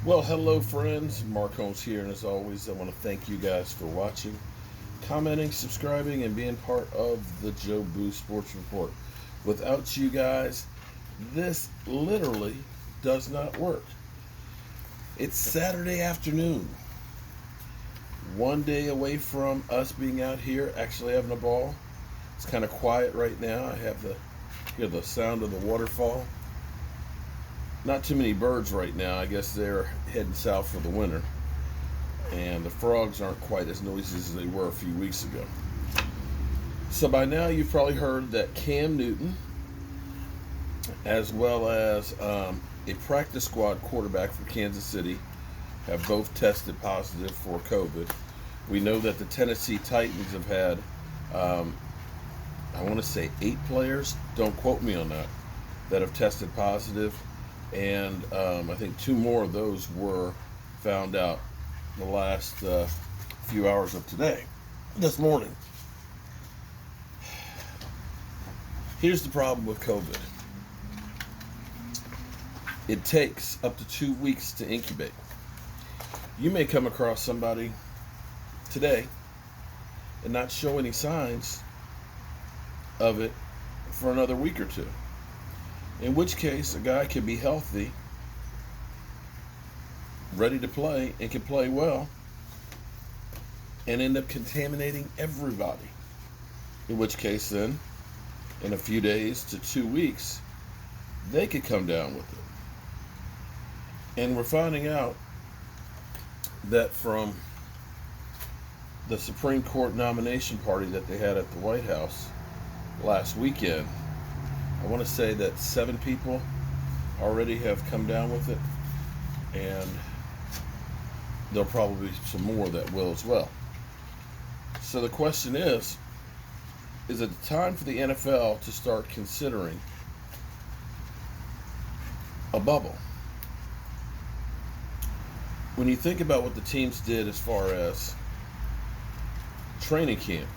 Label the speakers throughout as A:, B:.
A: Well, hello, friends. Mark Holmes here, and as always, I want to thank you guys for watching, commenting, subscribing, and being part of the Joe Boo Sports Report. Without you guys, this literally does not work. It's Saturday afternoon, one day away from us being out here actually having a ball. It's kind of quiet right now. I have hear the sound of the waterfall. Not too many birds right now. I guess they're heading south for the winter. And the frogs aren't quite as noisy as they were a few weeks ago. So by now you've probably heard that Cam Newton, as well as a practice squad quarterback for Kansas City, have both tested positive for COVID. We know that the Tennessee Titans have had, I want to say 8 players, don't quote me on that have tested positive. And I think 2 more of those were found out the last few hours of this morning. Here's the problem with COVID. It takes up to 2 weeks to incubate. You may come across somebody today and not show any signs of it for another week or 2. In which case, a guy can be healthy, ready to play, and can play well, and end up contaminating everybody. In which case, then, in a few days to 2 weeks, they could come down with it. And we're finding out that from the Supreme Court nomination party that they had at the White House last weekend, I want to say that 7 people already have come down with it, and there'll probably be some more that will as well. So the question is it the time for the NFL to start considering a bubble? When you think about what the teams did as far as training camp,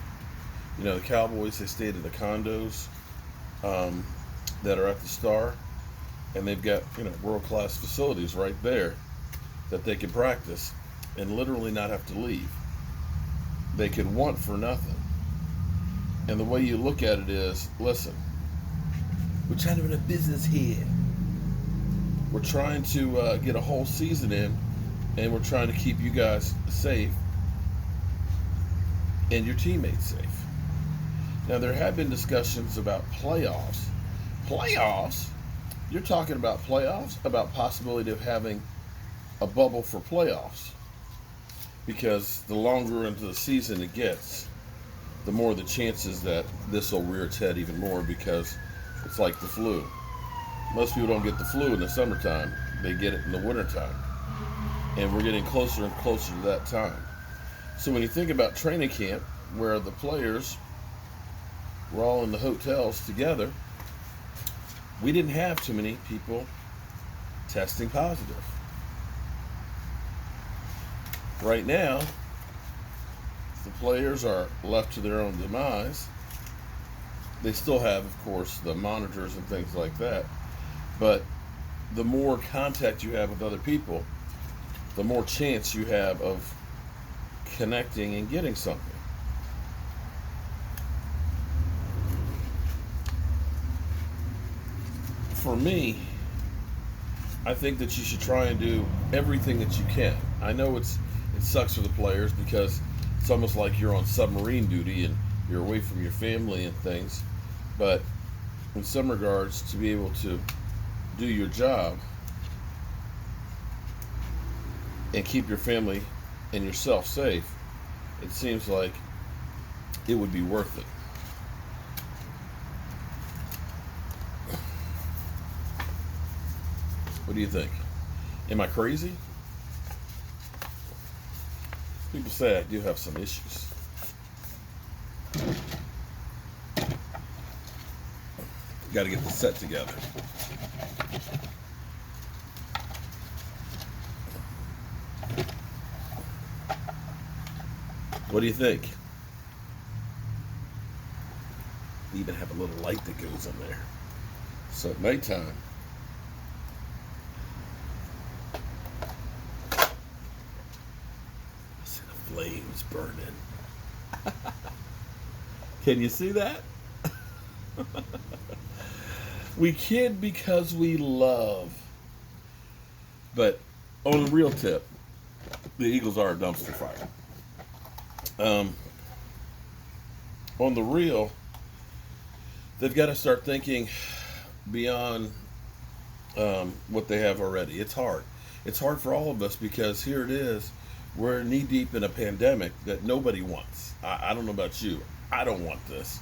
A: the Cowboys, they stayed in the condos that are at the Star, and they've got world-class facilities right there that they can practice and literally not have to leave. They could want for nothing. And the way you look at it is, listen, we're trying to run a business here. We're trying to get a whole season in, and we're trying to keep you guys safe and your teammates safe. Now, there have been discussions about playoffs. Playoffs? You're talking about playoffs? About possibility of having a bubble for playoffs. Because the longer into the season it gets, the more the chances that this will rear its head even more, because it's like the flu. Most people don't get the flu in the summertime. They get it in the wintertime. And we're getting closer and closer to that time. So when you think about training camp, where the players were all in the hotels together, we didn't have too many people testing positive. Right now, the players are left to their own demise. They still have, of course, the monitors and things like that. But the more contact you have with other people, the more chance you have of connecting and getting something. For me, I think that you should try and do everything that you can. I know it sucks for the players, because it's almost like you're on submarine duty and you're away from your family and things. But in some regards, to be able to do your job and keep your family and yourself safe, it seems like it would be worth it. What do you think? Am I crazy? People say I do have some issues. Got to get the set together. What do you think? We even have a little light that goes in there. So at nighttime, flames burning. Can you see that? We kid because we love. But on a real tip, the Eagles are a dumpster fire. On the real, they've got to start thinking beyond what they have already. It's hard. It's hard for all of us because here it is. We're knee deep in a pandemic that nobody wants. I don't know about you. I don't want this.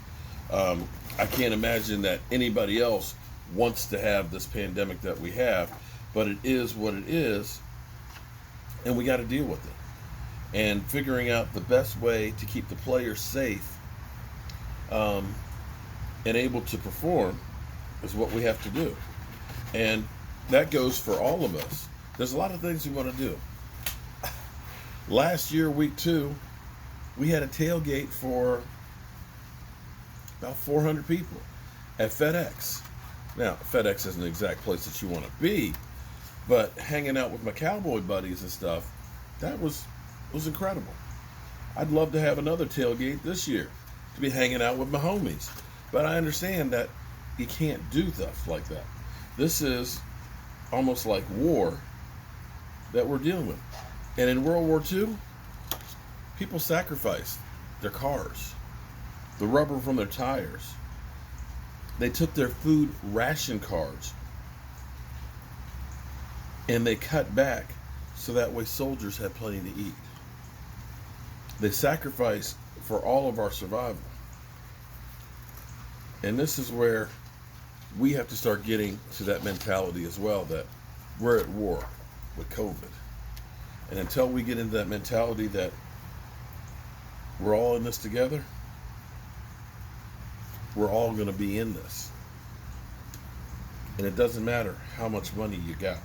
A: I can't imagine that anybody else wants to have this pandemic that we have, but it is what it is, and we got to deal with it. And figuring out the best way to keep the players safe and able to perform is what we have to do. And that goes for all of us. There's a lot of things we want to do. Last year, week 2, we had a tailgate for about 400 people at FedEx. Now, FedEx isn't the exact place that you want to be, but hanging out with my cowboy buddies and stuff, that was incredible. I'd love to have another tailgate this year to be hanging out with my homies, but I understand that you can't do stuff like that. This is almost like war that we're dealing with. And in World War II, people sacrificed their cars, the rubber from their tires. They took their food ration cards and they cut back so that way soldiers had plenty to eat. They sacrificed for all of our survival. And this is where we have to start getting to that mentality as well, that we're at war with COVID. And until we get into that mentality that we're all in this together, we're all going to be in this. And it doesn't matter how much money you got.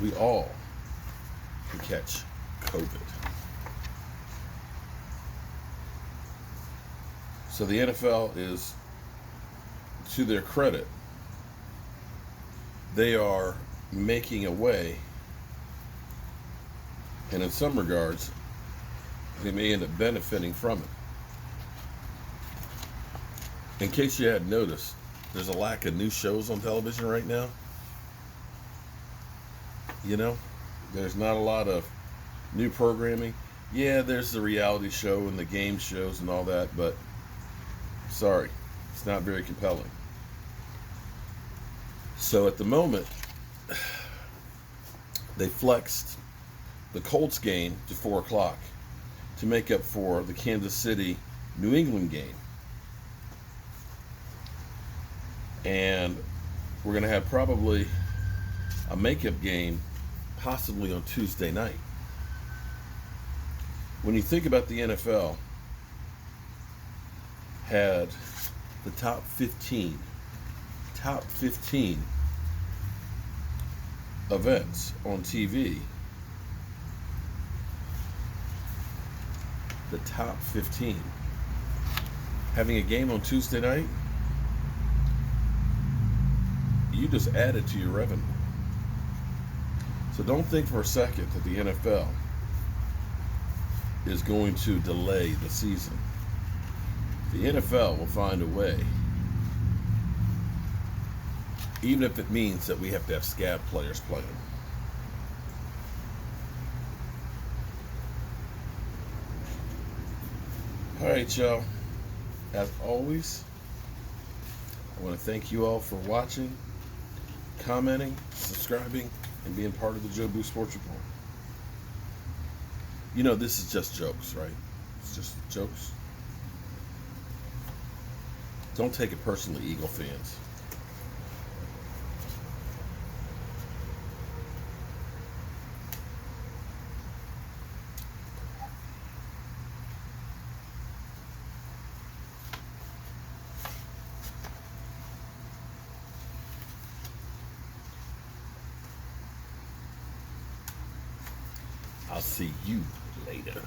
A: We all can catch COVID. So the NFL is, to their credit, they are making a way, and in some regards, they may end up benefiting from it. In case you hadn't noticed, there's a lack of new shows on television right now. You know, there's not a lot of new programming. Yeah, there's the reality show and the game shows and all that, but sorry, it's not very compelling. So at the moment, they flexed the Colts game to 4 o'clock to make up for the Kansas City New England game. And we're going to have probably a makeup game possibly on Tuesday night. When you think about the NFL had the top 15 events on TV, the top 15, having a game on Tuesday night, you just added to your revenue. So don't think for a second that the NFL is going to delay the season. The NFL will find a way, even if it means that we have to have scab players playing. All right, y'all. As always, I want to thank you all for watching, commenting, subscribing, and being part of the Joe Boo Sports Report. You know, this is just jokes, right? It's just jokes. Don't take it personally, Eagle fans. I'll see you later.